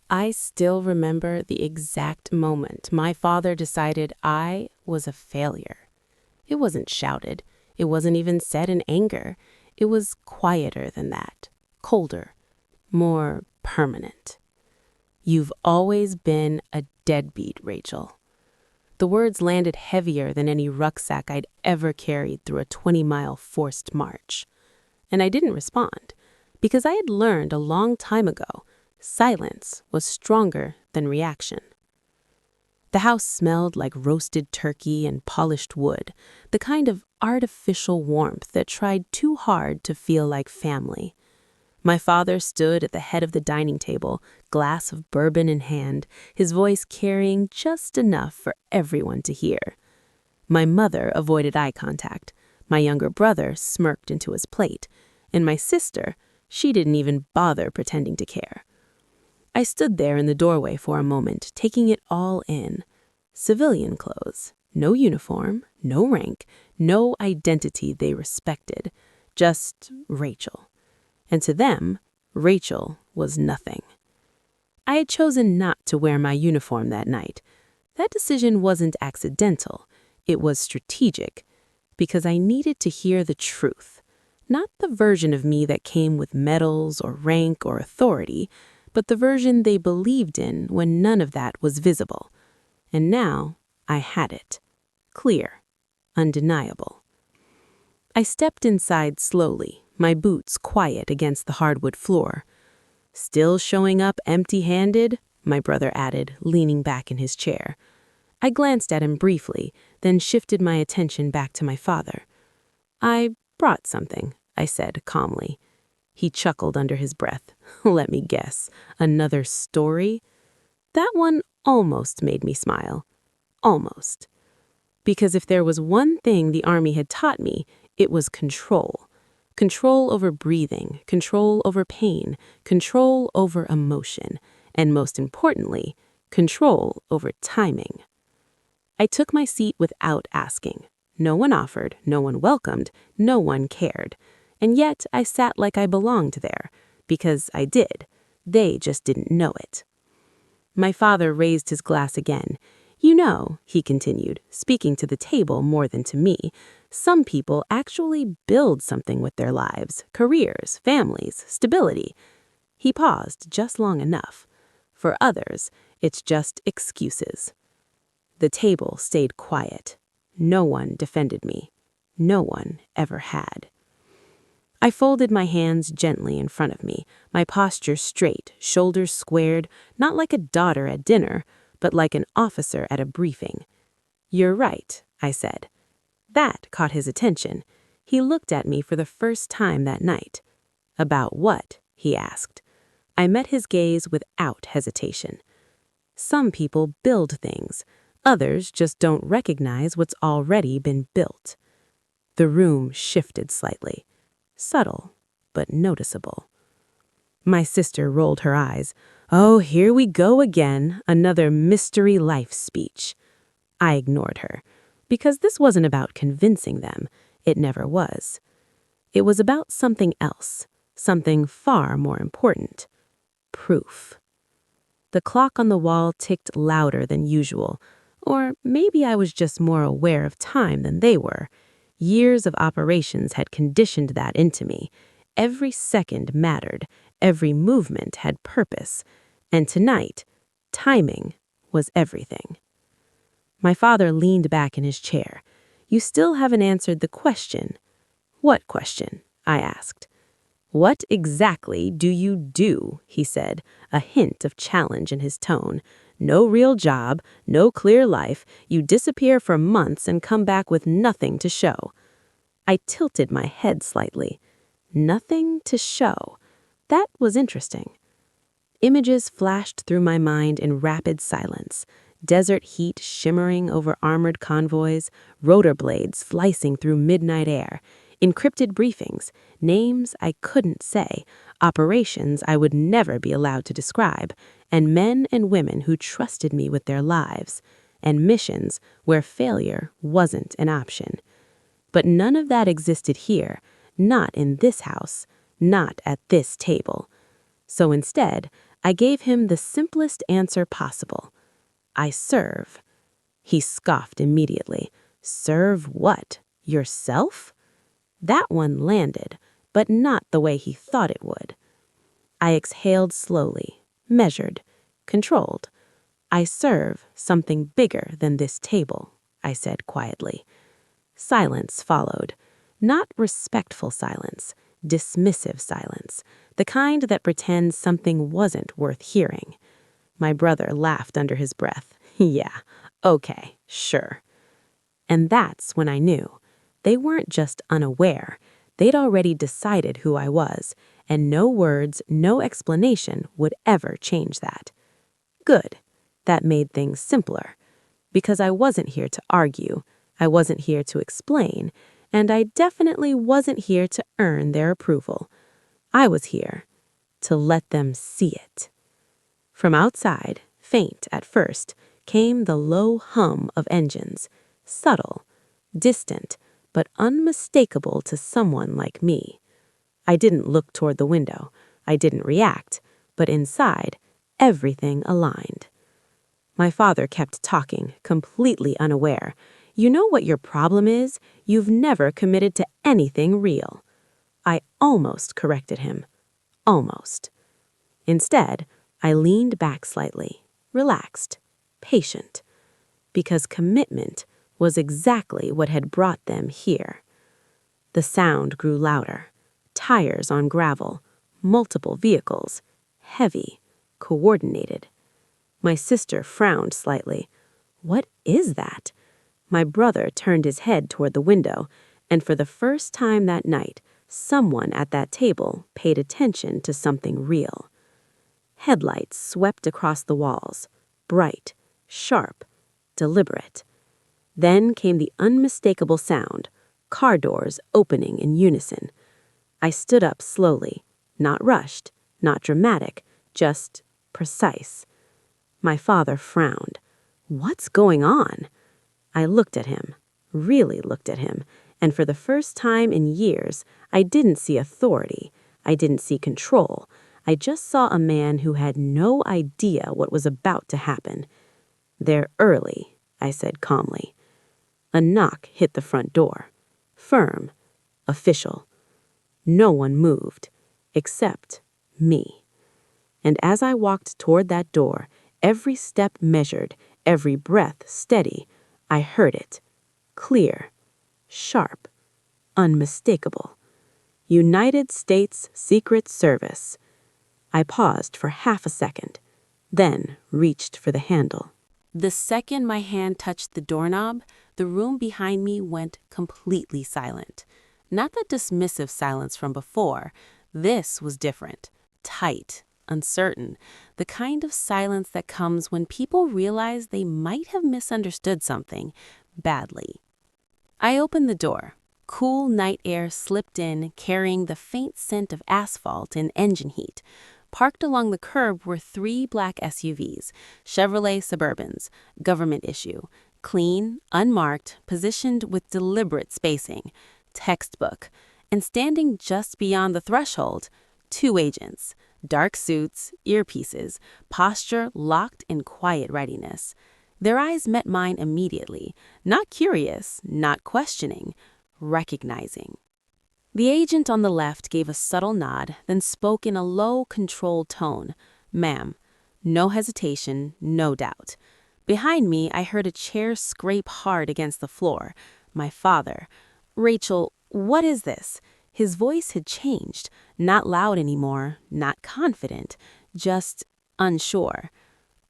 I still remember the exact moment my father decided I was a failure. It wasn't shouted. It wasn't even said in anger. It was quieter than that, colder, more permanent. You've always been a deadbeat, Rachel. The words landed heavier than any rucksack I'd ever carried through a 20-mile forced march. And I didn't respond, because I had learned a long time ago silence was stronger than reaction. The house smelled like roasted turkey and polished wood, the kind of artificial warmth that tried too hard to feel like family. My father stood at the head of the dining table, glass of bourbon in hand, his voice carrying just enough for everyone to hear. My mother avoided eye contact. My younger brother smirked into his plate. And my sister, she didn't even bother pretending to care. I stood there in the doorway for a moment, taking it all in. Civilian clothes, no uniform, no rank, no identity they respected, just Rachel. And to them, Rachel was nothing. I had chosen not to wear my uniform that night. That decision wasn't accidental. It was strategic, because I needed to hear the truth. Not the version of me that came with medals or rank or authority, but the version they believed in when none of that was visible. And now I had it. Clear. Undeniable. I stepped inside slowly, my boots quiet against the hardwood floor. Still showing up empty-handed? My brother added, leaning back in his chair. I glanced at him briefly, then shifted my attention back to my father. I brought something, I said calmly. He chuckled under his breath. Let me guess, another story? That one almost made me smile. Almost. Because if there was one thing the Army had taught me, it was control. Control over breathing, control over pain, control over emotion, and most importantly, control over timing. I took my seat without asking. No one offered, no one welcomed, no one cared. And yet I sat like I belonged there, because I did. They just didn't know it. My father raised his glass again. You know, he continued, speaking to the table more than to me, some people actually build something with their lives, careers, families, stability. He paused just long enough. For others, it's just excuses. The table stayed quiet. No one defended me. No one ever had. I folded my hands gently in front of me, my posture straight, shoulders squared, not like a daughter at dinner, but like an officer at a briefing. You're right, I said. That caught his attention. He looked at me for the first time that night. About what? He asked. I met his gaze without hesitation. Some people build things. Others just don't recognize what's already been built. The room shifted slightly. Subtle, but noticeable. My sister rolled her eyes. Oh, here we go again, another mystery life speech. I ignored her, because this wasn't about convincing them. It never was. It was about something else, something far more important. Proof. The clock on the wall ticked louder than usual, or maybe I was just more aware of time than they were. Years of operations had conditioned that into me. Every second mattered. Every movement had purpose. And tonight, timing was everything. My father leaned back in his chair. You still haven't answered the question. What question? I asked. What exactly do you do? He said, a hint of challenge in his tone. No real job, no clear life. You disappear for months and come back with nothing to show. I tilted my head slightly. Nothing to show. That was interesting. Images flashed through my mind in rapid silence. Desert heat shimmering over armored convoys, rotor blades slicing through midnight air, encrypted briefings, names I couldn't say, operations I would never be allowed to describe, and men and women who trusted me with their lives, and missions where failure wasn't an option. But none of that existed here, not in this house, not at this table. So instead, I gave him the simplest answer possible. I serve. He scoffed immediately. Serve what? Yourself? That one landed, but not the way he thought it would. I exhaled slowly, measured, controlled. I serve something bigger than this table, I said quietly. Silence followed. Not respectful silence, dismissive silence, the kind that pretends something wasn't worth hearing. My brother laughed under his breath. Yeah, okay, sure. And that's when I knew. They weren't just unaware. They'd already decided who I was, and no words, no explanation would ever change that. Good. That made things simpler. Because I wasn't here to argue, I wasn't here to explain, and I definitely wasn't here to earn their approval. I was here to let them see it. From outside, faint at first, came the low hum of engines, subtle, distant, but unmistakable to someone like me. I didn't look toward the window. I didn't react, but inside, everything aligned. My father kept talking, completely unaware. You know what your problem is? You've never committed to anything real. I almost corrected him. Almost. Instead, I leaned back slightly, relaxed, patient, because commitment was exactly what had brought them here. The sound grew louder. Tires on gravel, multiple vehicles, heavy, coordinated. My sister frowned slightly. What is that? My brother turned his head toward the window, and for the first time that night, someone at that table paid attention to something real. Headlights swept across the walls, bright, sharp, deliberate. Then came the unmistakable sound, car doors opening in unison. I stood up slowly, not rushed, not dramatic, just precise. My father frowned. What's going on? I looked at him, really looked at him, and for the first time in years, I didn't see authority. I didn't see control. I just saw a man who had no idea what was about to happen. They're early, I said calmly. A knock hit the front door. Firm, official. No one moved, except me. And as I walked toward that door, every step measured, every breath steady, I heard it. Clear, sharp, unmistakable. United States Secret Service. I paused for half a second, then reached for the handle. The second my hand touched the doorknob, the room behind me went completely silent. Not the dismissive silence from before. This was different, tight, uncertain, the kind of silence that comes when people realize they might have misunderstood something badly. I opened the door. Cool night air slipped in, carrying the faint scent of asphalt and engine heat. Parked along the curb were 3 black SUVs, Chevrolet Suburbans, government issue, clean, unmarked, positioned with deliberate spacing, textbook, and standing just beyond the threshold, 2 agents, dark suits, earpieces, posture locked in quiet readiness. Their eyes met mine immediately, not curious, not questioning, recognizing. The agent on the left gave a subtle nod, then spoke in a low, controlled tone. Ma'am. No hesitation, no doubt. Behind me, I heard a chair scrape hard against the floor. My father. Rachel, what is this? His voice had changed, not loud anymore, not confident, just unsure.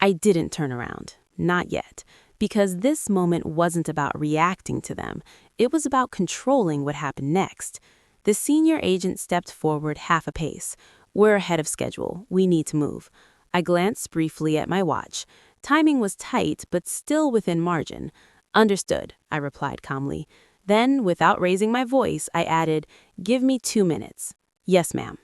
I didn't turn around, not yet, because this moment wasn't about reacting to them. It was about controlling what happened next. The senior agent stepped forward half a pace. We're ahead of schedule. We need to move. I glanced briefly at my watch. Timing was tight, but still within margin. Understood, I replied calmly. Then, without raising my voice, I added, give me 2 minutes. Yes, ma'am.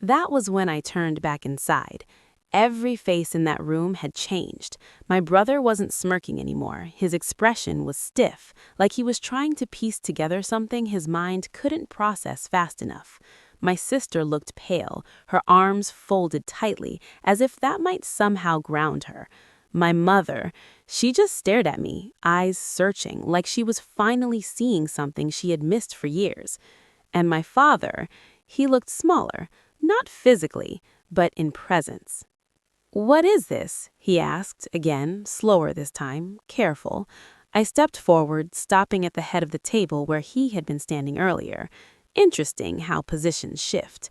That was when I turned back inside. Every face in that room had changed. My brother wasn't smirking anymore. His expression was stiff, like he was trying to piece together something his mind couldn't process fast enough. My sister looked pale, her arms folded tightly, as if that might somehow ground her. My mother, she just stared at me, eyes searching, like she was finally seeing something she had missed for years. And my father, he looked smaller, not physically, but in presence. "What is this?" he asked, again, slower this time, careful. I stepped forward, stopping at the head of the table where he had been standing earlier. Interesting how positions shift.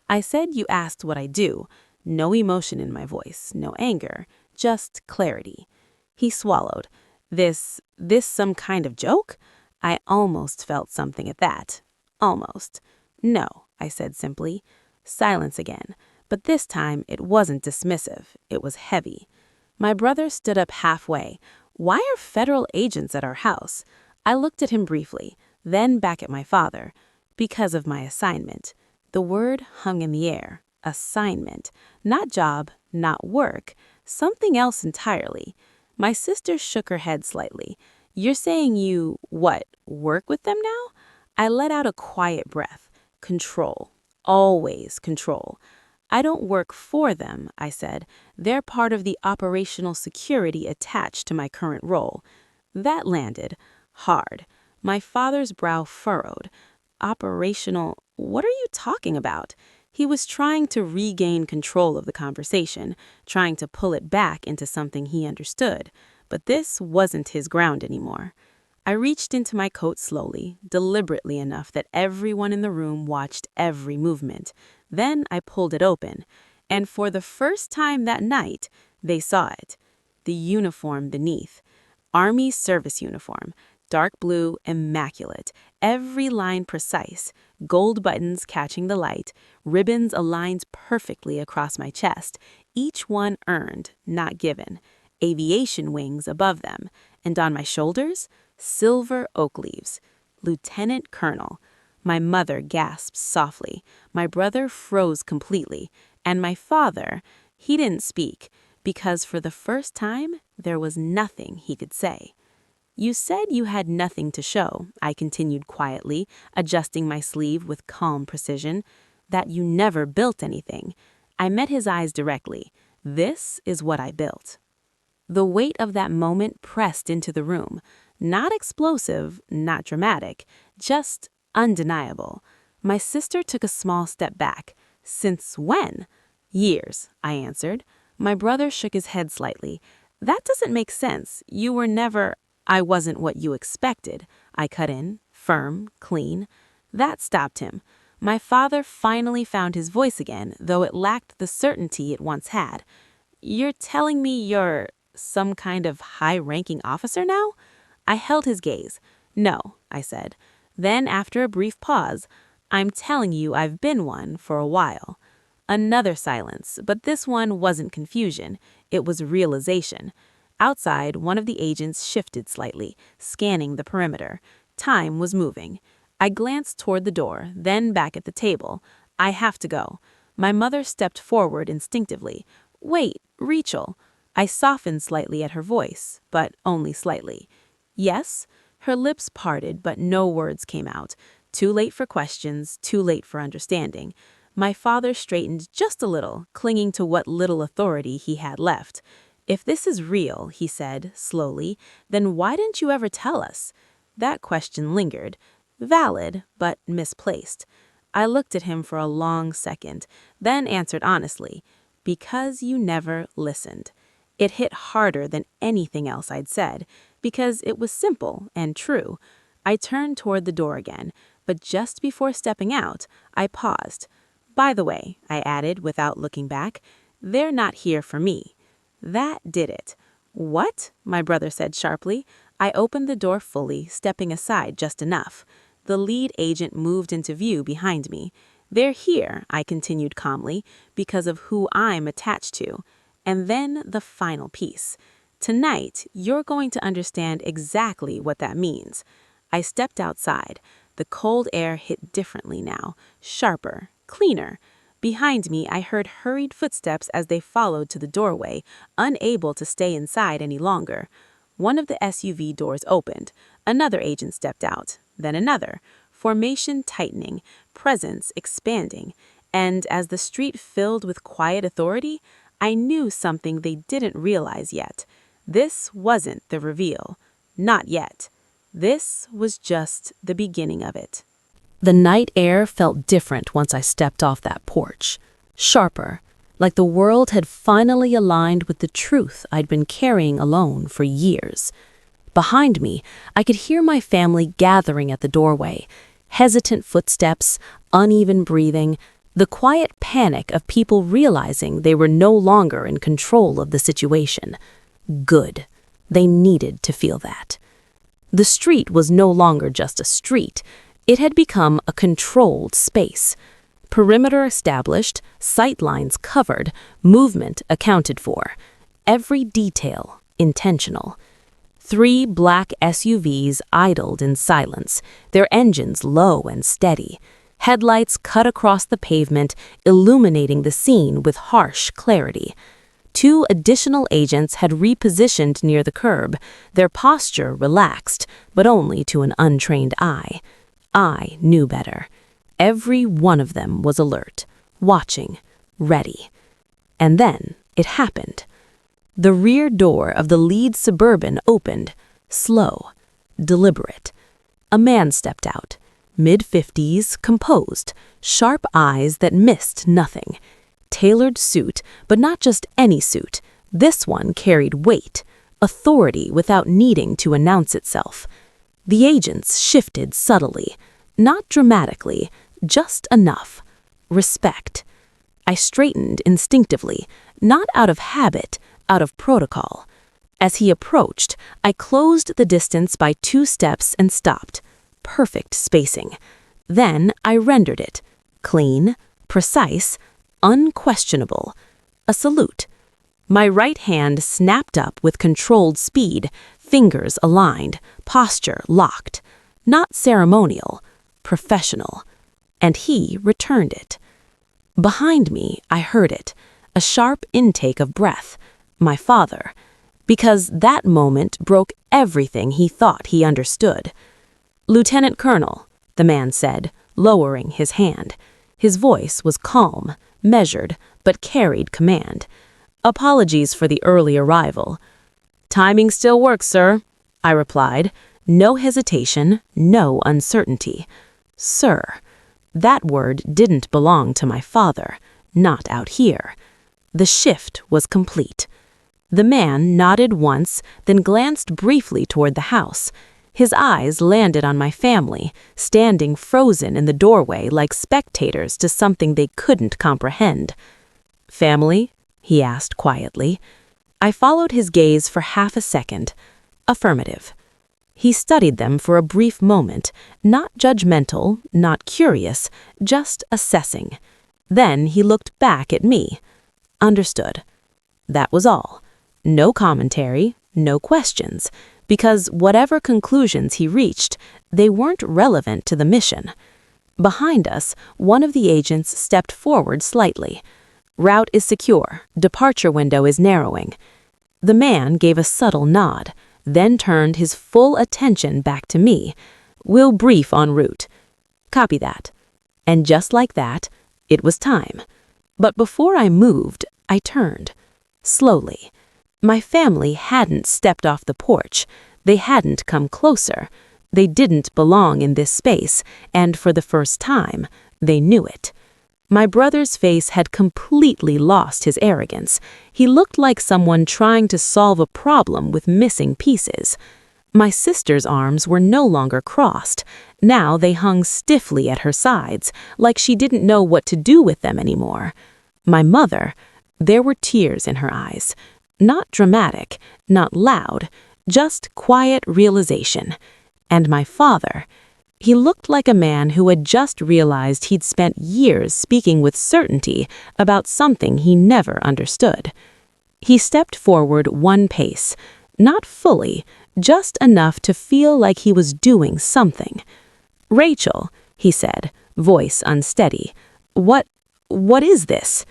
I said you asked what I do. No emotion in my voice, no anger, just clarity. He swallowed. This some kind of joke? I almost felt something at that. Almost. "No," I said simply. Silence again. But this time it wasn't dismissive, it was heavy. My brother stood up halfway. "Why are federal agents at our house?" I looked at him briefly, then back at my father. "Because of my assignment." The word hung in the air. Assignment. Not job, not work. Something else entirely. My sister shook her head slightly. "You're saying you, what, work with them now?" I let out a quiet breath. Control. Always control. "I don't work for them," I said. "They're part of the operational security attached to my current role." That landed. Hard. My father's brow furrowed. "Operational? What are you talking about?" He was trying to regain control of the conversation, trying to pull it back into something he understood. But this wasn't his ground anymore. I reached into my coat slowly, deliberately enough that everyone in the room watched every movement. Then I pulled it open, and for the first time that night, they saw it. The uniform beneath. Army service uniform. Dark blue, immaculate. Every line precise. Gold buttons catching the light. Ribbons aligned perfectly across my chest. Each one earned, not given. Aviation wings above them. And on my shoulders, silver oak leaves. Lieutenant Colonel. My mother gasped softly. My brother froze completely. And my father, he didn't speak, because for the first time, there was nothing he could say. "You said you had nothing to show," I continued quietly, adjusting my sleeve with calm precision. "That you never built anything." I met his eyes directly. "This is what I built." The weight of that moment pressed into the room. Not explosive, not dramatic, just undeniable. My sister took a small step back. "Since when?" "Years," I answered. My brother shook his head slightly. "That doesn't make sense. You were never—" "I wasn't what you expected," I cut in, firm, clean. That stopped him. My father finally found his voice again, though it lacked the certainty it once had. "You're telling me you're some kind of high-ranking officer now?" I held his gaze. "No," I said. Then, after a brief pause, "I'm telling you I've been one for a while." Another silence, but this one wasn't confusion. It was realization. Outside, one of the agents shifted slightly, scanning the perimeter. Time was moving. I glanced toward the door, then back at the table. "I have to go." My mother stepped forward instinctively. "Wait, Rachel." I softened slightly at her voice, but only slightly. "Yes?" Her lips parted, but no words came out. Too late for questions, too late for understanding. My father straightened just a little, clinging to what little authority he had left. "If this is real," he said, slowly, "then why didn't you ever tell us?" That question lingered. Valid, but misplaced. I looked at him for a long second, then answered honestly, "Because you never listened." It hit harder than anything else I'd said, because it was simple and true. I turned toward the door again, but just before stepping out, I paused. "By the way," I added without looking back, "they're not here for me." That did it. "What?" my brother said sharply. I opened the door fully, stepping aside just enough. The lead agent moved into view behind me. "They're here," I continued calmly, "because of who I'm attached to." And then the final piece. "Tonight, you're going to understand exactly what that means." I stepped outside. The cold air hit differently now, sharper, cleaner. Behind me, I heard hurried footsteps as they followed to the doorway, unable to stay inside any longer. One of the SUV doors opened. Another agent stepped out, then another. formation tightening, presence expanding, and as the street filled with quiet authority, I knew something they didn't realize yet. This wasn't the reveal. Not yet. This was just the beginning of it. The night air felt different once I stepped off that porch. Sharper, like the world had finally aligned with the truth I'd been carrying alone for years. Behind me, I could hear my family gathering at the doorway. Hesitant footsteps, uneven breathing, the quiet panic of people realizing they were no longer in control of the situation. Good. They needed to feel that. The street was no longer just a street. It had become a controlled space. Perimeter established, sight lines covered, movement accounted for. Every detail intentional. 3 black SUVs idled in silence, their engines low and steady. Headlights cut across the pavement, illuminating the scene with harsh clarity. 2 additional agents had repositioned near the curb, their posture relaxed, but only to an untrained eye. I knew better. Every one of them was alert, watching, ready. And then it happened. The rear door of the lead Suburban opened, slow, deliberate. A man stepped out, mid-50s, composed, sharp eyes that missed nothing. Tailored suit, but not just any suit. This one carried weight, authority without needing to announce itself. The agents shifted subtly, not dramatically, just enough. Respect. I straightened instinctively, not out of habit, out of protocol. As he approached, I closed the distance by 2 steps and stopped. Perfect spacing. Then I rendered it. Clean, precise, unquestionable. A salute. My right hand snapped up with controlled speed, fingers aligned, posture locked. Not ceremonial, professional. And he returned it. Behind me, I heard it, a sharp intake of breath. My father. Because that moment broke everything he thought he understood. "Lieutenant Colonel," the man said, lowering his hand. His voice was calm, measured, but carried command. "Apologies for the early arrival." "Timing still works, sir," I replied. No hesitation, no uncertainty. Sir. That word didn't belong to my father, not out here. The shift was complete. The man nodded once, then glanced briefly toward the house. His eyes landed on my family, standing frozen in the doorway like spectators to something they couldn't comprehend. "Family?" he asked quietly. I followed his gaze for half a second. Affirmative. He studied them for a brief moment, not judgmental, not curious, just assessing. Then he looked back at me. Understood. That was all. No commentary, no questions, because whatever conclusions he reached, they weren't relevant to the mission. Behind us, one of the agents stepped forward slightly. "Route is secure. Departure window is narrowing." The man gave a subtle nod, then turned his full attention back to me. "We'll brief en route." "Copy that." And just like that, it was time. But before I moved, I turned. Slowly. My family hadn't stepped off the porch. They hadn't come closer. They didn't belong in this space, and for the first time, they knew it. My brother's face had completely lost his arrogance. He looked like someone trying to solve a problem with missing pieces. My sister's arms were no longer crossed. Now they hung stiffly at her sides, like she didn't know what to do with them anymore. My mother, there were tears in her eyes. Not dramatic, not loud, just quiet realization. And my father, he looked like a man who had just realized he'd spent years speaking with certainty about something he never understood. He stepped forward 1 pace, not fully, just enough to feel like he was doing something. "Rachel," he said, voice unsteady, What is this?"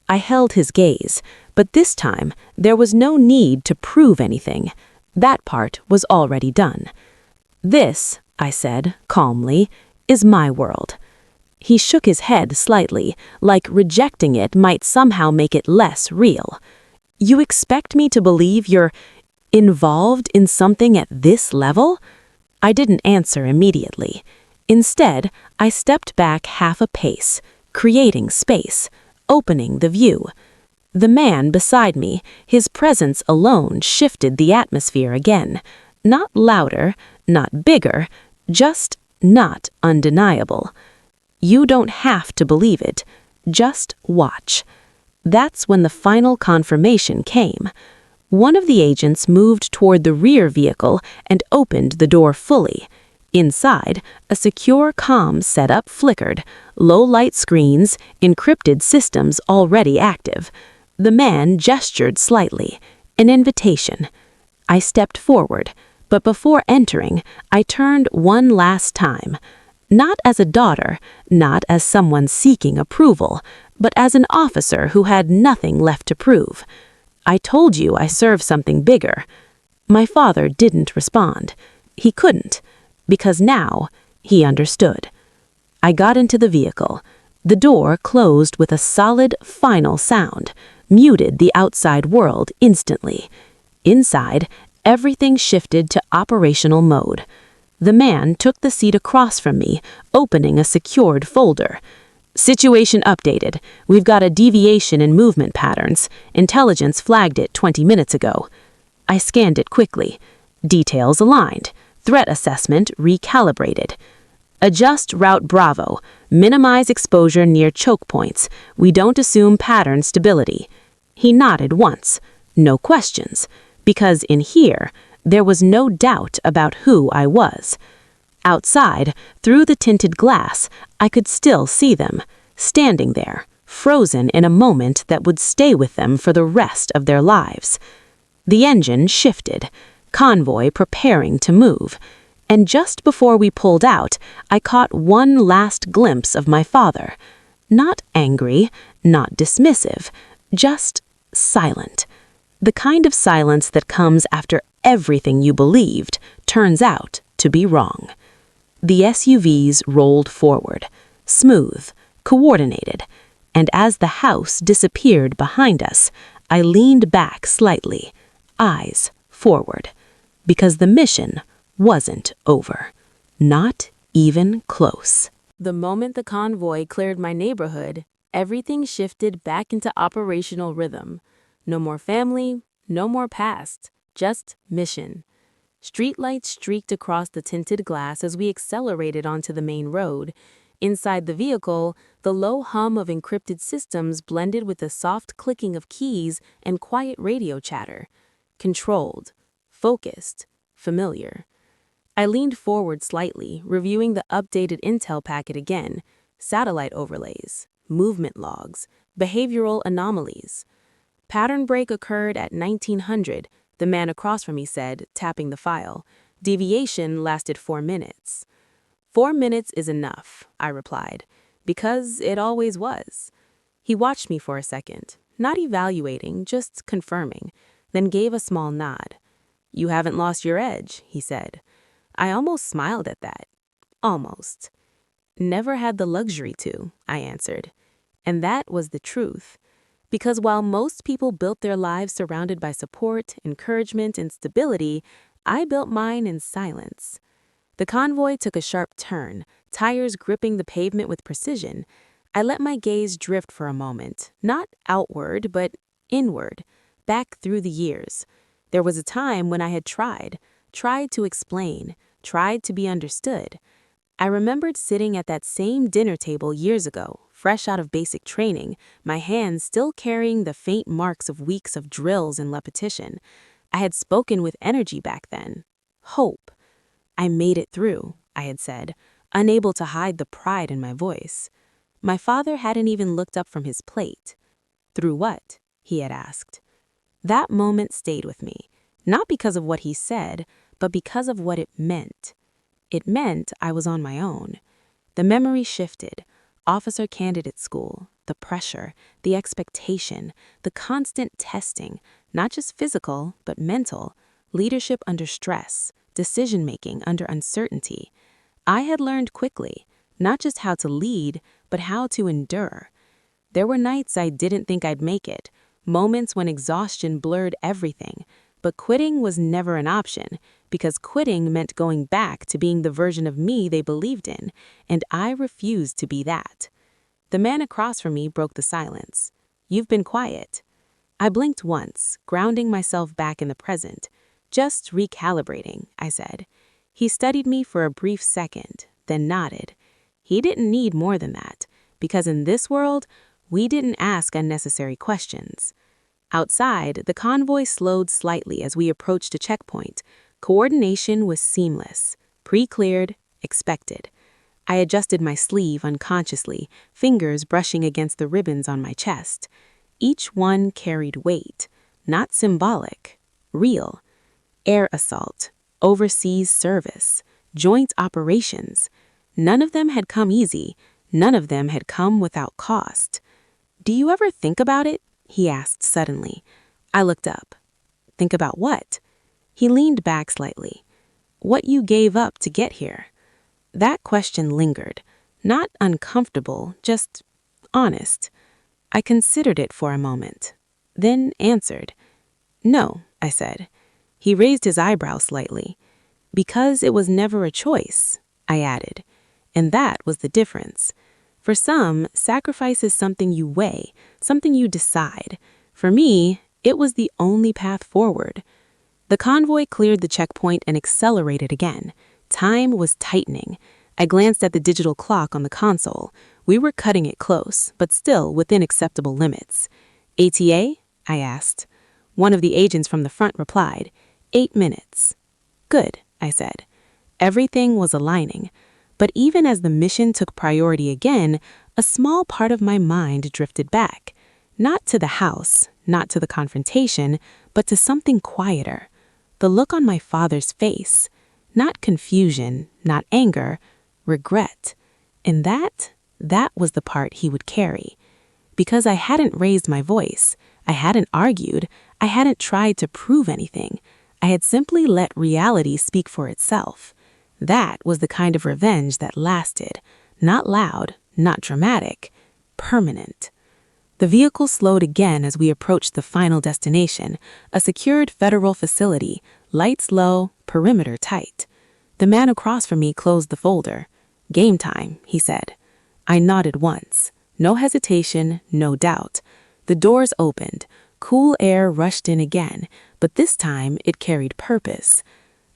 I held his gaze, but this time there was no need to prove anything. That part was already done. "This," I said, calmly, is my world." He shook his head slightly, like rejecting it might somehow make it less real. "You expect me to believe you're involved in something at this level?" I didn't answer immediately. Instead, I stepped back half a pace, creating space, opening the view. The man beside me, his presence alone shifted the atmosphere again. Not louder, not bigger, just not undeniable. "You don't have to believe it. Just watch." That's when the final confirmation came. One of the agents moved toward the rear vehicle and opened the door fully. Inside, a secure comm setup flickered, low-light screens, encrypted systems already active. The man gestured slightly, an invitation. I stepped forward, but before entering, I turned one last time. Not as a daughter, not as someone seeking approval, but as an officer who had nothing left to prove. "I told you I serve something bigger." My father didn't respond. He couldn't, because now he understood. I got into the vehicle. The door closed with a solid, final sound, muted the outside world instantly. Inside, everything shifted to operational mode. The man took the seat across from me, opening a secured folder. "Situation updated. We've got a deviation in movement patterns. Intelligence flagged it 20 minutes ago." I scanned it quickly. Details aligned. Threat assessment recalibrated. "Adjust route Bravo. Minimize exposure near choke points. We don't assume pattern stability." He nodded once. No questions. Because in here, there was no doubt about who I was. Outside, through the tinted glass, I could still see them, standing there, frozen in a moment that would stay with them for the rest of their lives. The engine shifted, convoy preparing to move, and just before we pulled out, I caught one last glimpse of my father. Not angry, not dismissive, just silent. The kind of silence that comes after everything you believed turns out to be wrong. The SUVs rolled forward, smooth, coordinated, and as the house disappeared behind us, I leaned back slightly, eyes forward, because the mission wasn't over. Not even close. The moment the convoy cleared my neighborhood, everything shifted back into operational rhythm. No more family, no more past, just mission. Streetlights streaked across the tinted glass as we accelerated onto the main road. Inside the vehicle, the low hum of encrypted systems blended with the soft clicking of keys and quiet radio chatter. Controlled, focused, familiar. I leaned forward slightly, reviewing the updated intel packet again. Satellite overlays, movement logs, behavioral anomalies. Pattern break occurred at 1900, the man across from me said, tapping the file. Deviation lasted 4 minutes. 4 minutes is enough, I replied, because it always was. He watched me for a second, not evaluating, just confirming, then gave a small nod. "You haven't lost your edge," he said. I almost smiled at that. Almost. "Never had the luxury to," I answered. And that was the truth. Because while most people built their lives surrounded by support, encouragement, and stability, I built mine in silence. The convoy took a sharp turn, tires gripping the pavement with precision. I let my gaze drift for a moment, not outward, but inward, back through the years. There was a time when I had tried to explain, tried to be understood. I remembered sitting at that same dinner table years ago, fresh out of basic training, my hands still carrying the faint marks of weeks of drills and repetition. I had spoken with energy back then. Hope. "I made it through," I had said, unable to hide the pride in my voice. My father hadn't even looked up from his plate. "Through what?" he had asked. That moment stayed with me, not because of what he said, but because of what it meant. It meant I was on my own. The memory shifted. Officer candidate school, the pressure, the expectation, the constant testing, not just physical, but mental, leadership under stress, decision-making under uncertainty. I had learned quickly, Not just how to lead, but how to endure. There were nights I didn't think I'd make it, moments when exhaustion blurred everything, but quitting was never an option, because quitting meant going back to being the version of me they believed in, and I refused to be that. The man across from me broke the silence. "You've been quiet." I blinked once, grounding myself back in the present. "Just recalibrating," I said. He studied me for a brief second, then nodded. He didn't need more than that, because in this world, we didn't ask unnecessary questions. Outside, the convoy slowed slightly as we approached a checkpoint. Coordination was seamless, pre-cleared, expected. I adjusted my sleeve unconsciously, fingers brushing against the ribbons on my chest. Each one carried weight, not symbolic, real. Air assault, overseas service, joint operations. None of them had come easy. None of them had come without cost. "Do you ever think about it?" he asked suddenly. I looked up. "Think about what?" He leaned back slightly. "What you gave up to get here." That question lingered. Not uncomfortable, just honest. I considered it for a moment, then answered. "No," I said. He raised his eyebrows slightly. "Because it was never a choice," I added. And that was the difference. For some, sacrifice is something you weigh, something you decide. For me, it was the only path forward. The convoy cleared the checkpoint and accelerated again. Time was tightening. I glanced at the digital clock on the console. We were cutting it close, but still within acceptable limits. "ATA?" I asked. One of the agents from the front replied, 8 minutes. "Good," I said. Everything was aligning. But even as the mission took priority again, a small part of my mind drifted back. Not to the house, not to the confrontation, but to something quieter. The look on my father's face. Not confusion, not anger, regret. And that was the part he would carry. Because I hadn't raised my voice, I hadn't argued, I hadn't tried to prove anything. I had simply let reality speak for itself. That was the kind of revenge that lasted. Not loud, not dramatic, permanent. The vehicle slowed again as we approached the final destination, a secured federal facility, lights low, perimeter tight. The man across from me closed the folder. "Game time," he said. I nodded once. No hesitation, no doubt. The doors opened. Cool air rushed in again, but this time it carried purpose.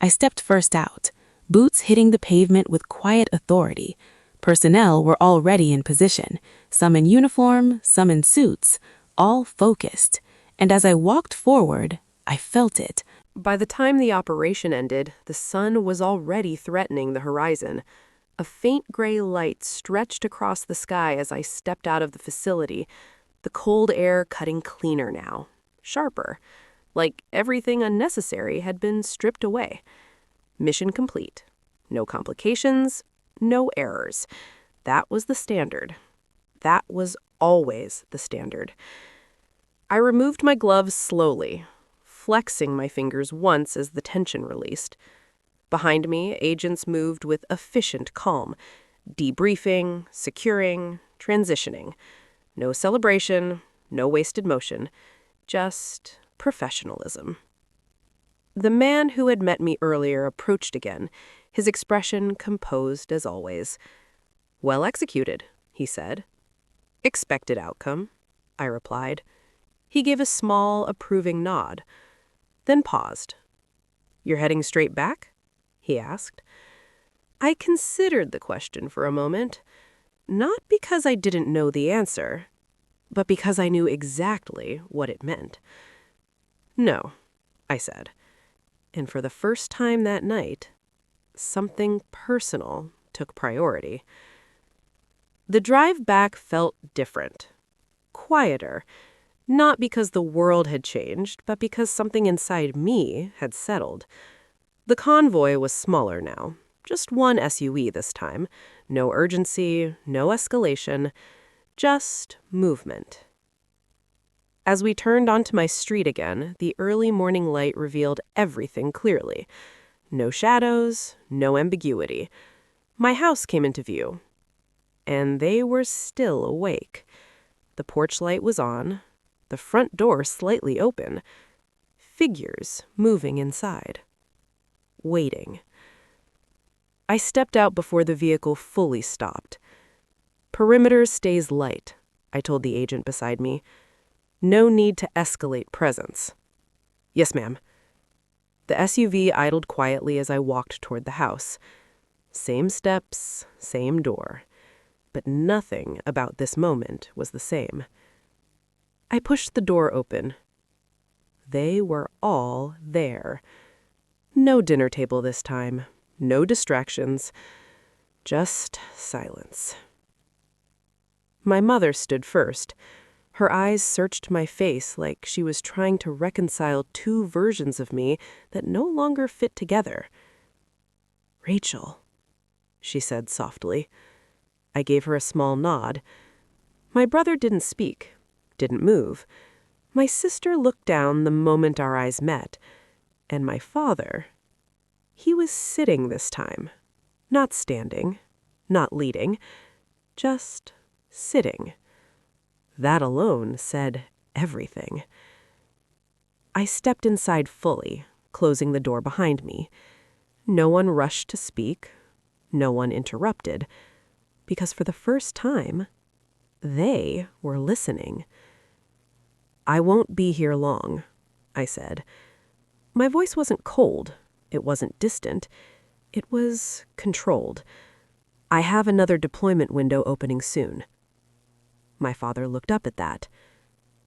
I stepped first out, boots hitting the pavement with quiet authority. Personnel were already in position, some in uniform, some in suits, all focused. And as I walked forward, I felt it. By the time the operation ended, the sun was already threatening the horizon. A faint gray light stretched across the sky as I stepped out of the facility, the cold air cutting cleaner now, sharper, like everything unnecessary had been stripped away. Mission complete. No complications, no errors. That was the standard. That was always the standard. I removed my gloves slowly, flexing my fingers once as the tension released. Behind me, agents moved with efficient calm, debriefing, securing, transitioning. No celebration, no wasted motion, just professionalism. The man who had met me earlier approached again, his expression composed as always. "Well executed," he said. "Expected outcome," I replied. He gave a small, approving nod, then paused. "You're heading straight back?" he asked. I considered the question for a moment, not because I didn't know the answer, but because I knew exactly what it meant. "No," I said. And for the first time that night, something personal took priority. The drive back felt different, quieter, not because the world had changed, but because something inside me had settled. The convoy was smaller now, just one SUV this time. No urgency, no escalation, just movement. As we turned onto my street again, the early morning light revealed everything clearly. No shadows, no ambiguity. My house came into view. and they were still awake. The porch light was on, the front door slightly open, figures moving inside, waiting. I stepped out before the vehicle fully stopped. "Perimeter stays light," I told the agent beside me. "No need to escalate presence." "Yes, ma'am." The SUV idled quietly as I walked toward the house. Same steps, same door. But nothing about this moment was the same. I pushed the door open. They were all there. No dinner table this time. No distractions. Just silence. My mother stood first. Her eyes searched my face like she was trying to reconcile two versions of me that no longer fit together. "Rachel," she said softly. I gave her a small nod. My brother didn't speak, didn't move. My sister looked down the moment our eyes met. And my father, he was sitting this time. Not standing, not leading, just sitting. That alone said everything. I stepped inside fully, closing the door behind me. No one rushed to speak. No one interrupted. Because for the first time, they were listening. "I won't be here long," I said. My voice wasn't cold. It wasn't distant. It was controlled. "I have another deployment window opening soon." My father looked up at that.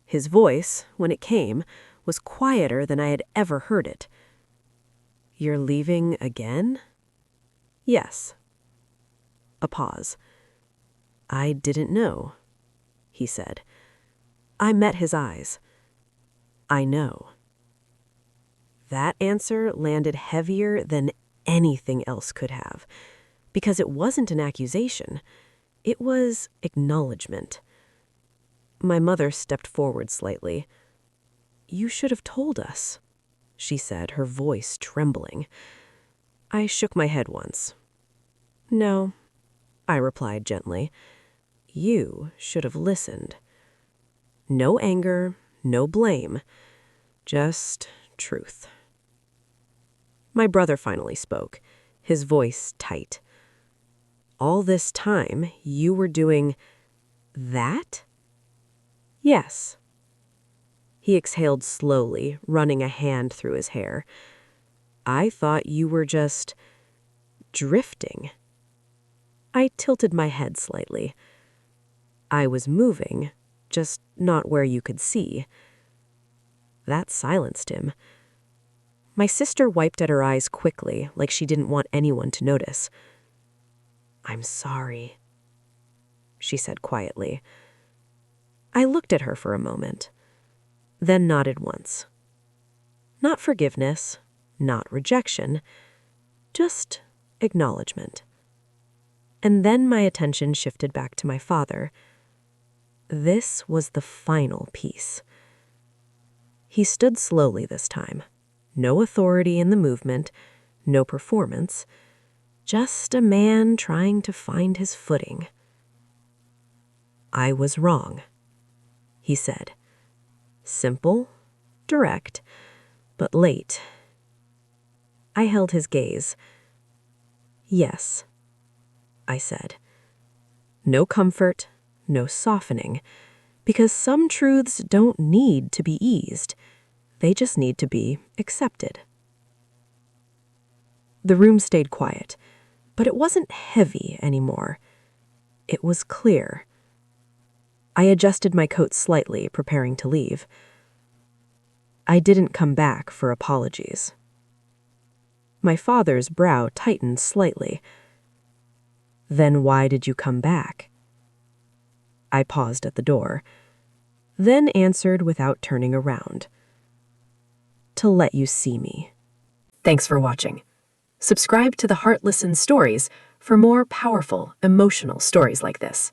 His voice, when it came, was quieter than I had ever heard it. "You're leaving again?" "Yes." A pause. "I didn't know," he said. I met his eyes. "I know." That answer landed heavier than anything else could have, because it wasn't an accusation. It was acknowledgement. My mother stepped forward slightly. "You should have told us," she said, her voice trembling. I shook my head once. "No," I replied gently. "You should have listened." No anger, no blame, just truth. My brother finally spoke, his voice tight. "All this time, you were doing that?" "Yes." He exhaled slowly, running a hand through his hair. "I thought you were just drifting." I tilted my head slightly. "I was moving, just not where you could see." That silenced him. My sister wiped at her eyes quickly, like she didn't want anyone to notice. "I'm sorry," she said quietly. I looked at her for a moment, then nodded once. Not forgiveness, not rejection, just acknowledgement. And then my attention shifted back to my father. This was the final piece. He stood slowly this time. No authority in the movement, no performance, just a man trying to find his footing. "I was wrong," he said. Simple, direct, but late. I held his gaze. "Yes," I said. No comfort, no softening, because some truths don't need to be eased. They just need to be accepted. The room stayed quiet, but it wasn't heavy anymore. It was clear. I adjusted my coat slightly, preparing to leave. I didn't come back for apologies. My father's brow tightened slightly. "Then why did you come back?" I paused at the door, then answered without turning around. "To let you see me." Thanks for watching. Subscribe to the Heart Listens Stories for more powerful, emotional stories like this.